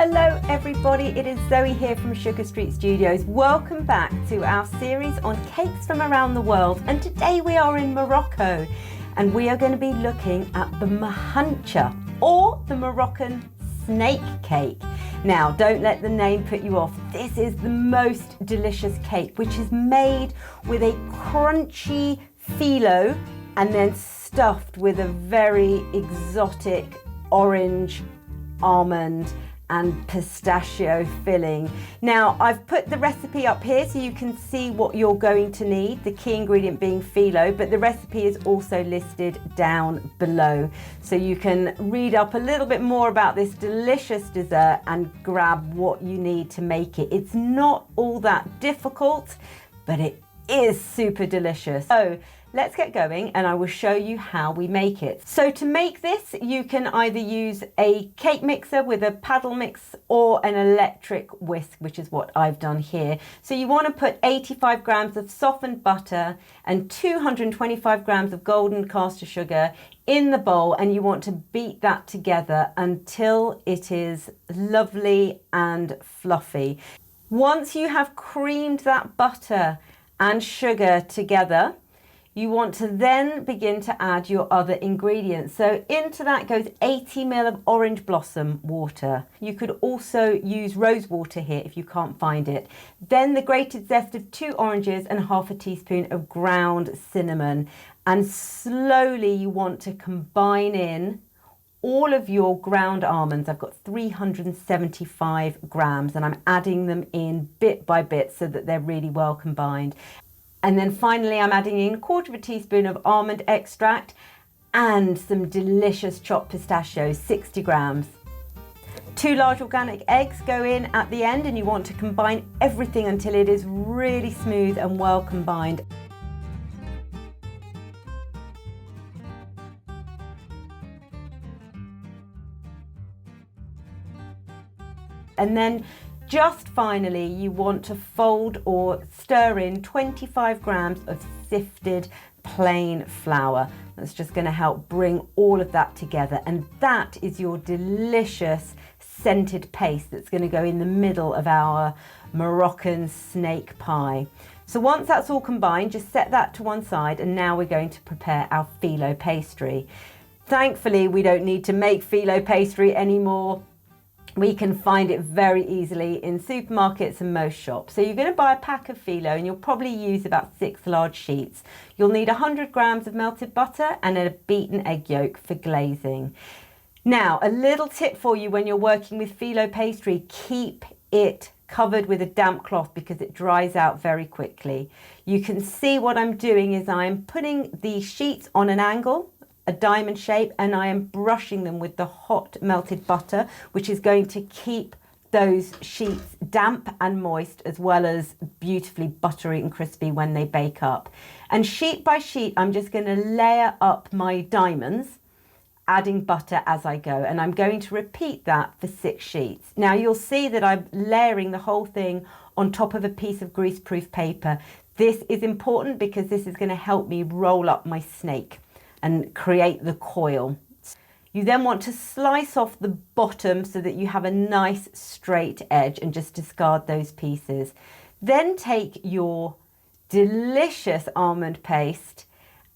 Hello everybody, it is Zoe here from Sugar Street Studios. Welcome back to our series on cakes from around the world, and today we are in Morocco and we are going to be looking at the mahancha, or the Moroccan snake cake. Now don't let the name put you off. This is the most delicious cake, which is made with a crunchy filo and then stuffed with a very exotic orange, almond and pistachio filling. Now I've put the recipe up here so you can see what you're going to need, the key ingredient being filo, but the recipe is also listed down below so you can read up a little bit more about this delicious dessert and grab what you need to make it. It's not all that difficult, but it is super delicious. So let's get going and I will show you how we make it. So to make this, you can either use a cake mixer with a paddle mix or an electric whisk, which is what I've done here. So you want to put 85 grams of softened butter and 225 grams of golden caster sugar in the bowl, and you want to beat that together until it is lovely and fluffy. Once you have creamed that butter and sugar together, you want to then begin to add your other ingredients. So into that goes 80 ml of orange blossom water. You could also use rose water here if you can't find it. Then the grated zest of 2 oranges and half a teaspoon of ground cinnamon. And slowly you want to combine in all of your ground almonds. I've got 375 grams and I'm adding them in bit by bit so that they're really well combined. And then finally I'm adding in 1/4 teaspoon of almond extract and some delicious chopped pistachios, 60 grams. 2 large organic eggs go in at the end, and you want to combine everything until it is really smooth and well combined. And then just finally, you want to fold or stir in 25 grams of sifted plain flour. That's just going to help bring all of that together. And that is your delicious scented paste that's going to go in the middle of our Moroccan snake pie. So once that's all combined, just set that to one side, and now we're going to prepare our filo pastry. Thankfully, we don't need to make filo pastry anymore. We can find it very easily in supermarkets and most shops. So you're going to buy a pack of filo and you'll probably use about 6 large sheets. You'll need 100 grams of melted butter and a beaten egg yolk for glazing. Now, a little tip for you when you're working with filo pastry: keep it covered with a damp cloth because it dries out very quickly. You can see what I'm doing is I'm putting the sheets on an angle, a diamond shape, and I am brushing them with the hot melted butter, which is going to keep those sheets damp and moist, as well as beautifully buttery and crispy when they bake up. And sheet by sheet, I'm just going to layer up my diamonds, adding butter as I go, and I'm going to repeat that for 6 sheets. Now you'll see that I'm layering the whole thing on top of a piece of greaseproof paper. This is important because this is going to help me roll up my snake and create the coil. You then want to slice off the bottom so that you have a nice straight edge, and just discard those pieces. Then take your delicious almond paste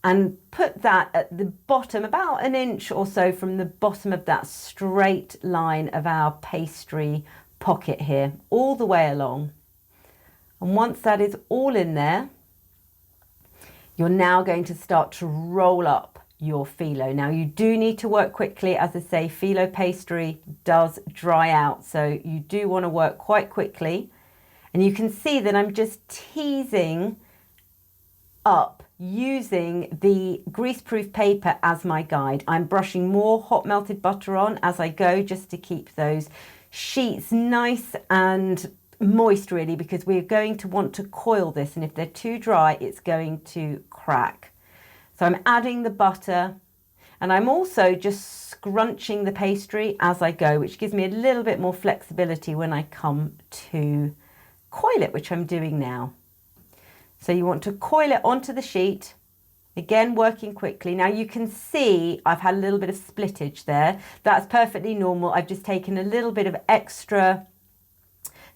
and put that at the bottom, about 1 inch or so from the bottom of that straight line of our pastry pocket here, all the way along. And once that is all in there, you're now going to start to roll up your filo. Now you do need to work quickly. As I say, filo pastry does dry out, so you do want to work quite quickly. And you can see that I'm just teasing up using the greaseproof paper as my guide. I'm brushing more hot melted butter on as I go, just to keep those sheets nice and moist, really, because we're going to want to coil this, and if they're too dry it's going to crack. So I'm adding the butter, and I'm also just scrunching the pastry as I go, which gives me a little bit more flexibility when I come to coil it, which I'm doing now. So you want to coil it onto the sheet Again, working quickly. Now you can see I've had a little bit of splittage there. That's perfectly normal. I've just taken a little bit of extra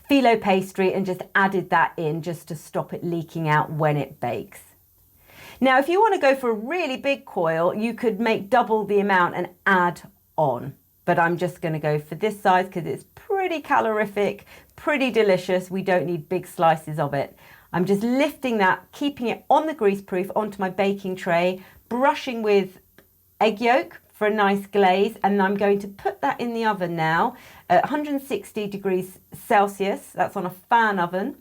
filo pastry and just added that in just to stop it leaking out when it bakes. Now, if you want to go for a really big coil, you could make double the amount and add on. But I'm just going to go for this size because it's pretty calorific, pretty delicious. We don't need big slices of it. I'm just lifting that, keeping it on the greaseproof onto my baking tray, brushing with egg yolk for a nice glaze, and I'm going to put that in the oven now at 160 degrees Celsius. That's on a fan oven,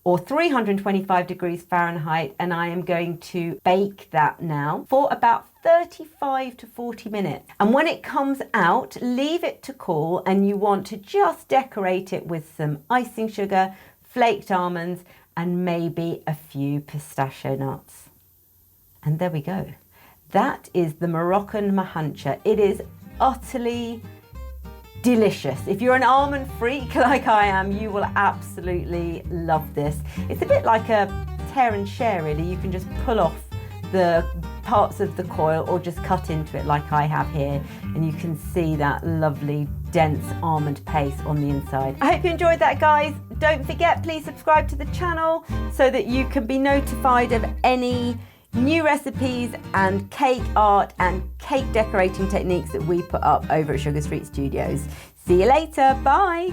or 325 degrees Fahrenheit, and I am going to bake that now for about 35 to 40 minutes. And when it comes out, leave it to cool, and you want to just decorate it with some icing sugar, flaked almonds, and maybe a few pistachio nuts. And there we go. That is the Moroccan mahancha. It is utterly delicious. If you're an almond freak like I am, you will absolutely love this. It's a bit like a tear and share, really. You can just pull off the parts of the coil or just cut into it like I have here, and you can see that lovely dense almond paste on the inside. I hope you enjoyed that, guys. Don't forget, please subscribe to the channel so that you can be notified of any new recipes and cake art and cake decorating techniques that we put up over at Sugar Street Studios. See you later. Bye.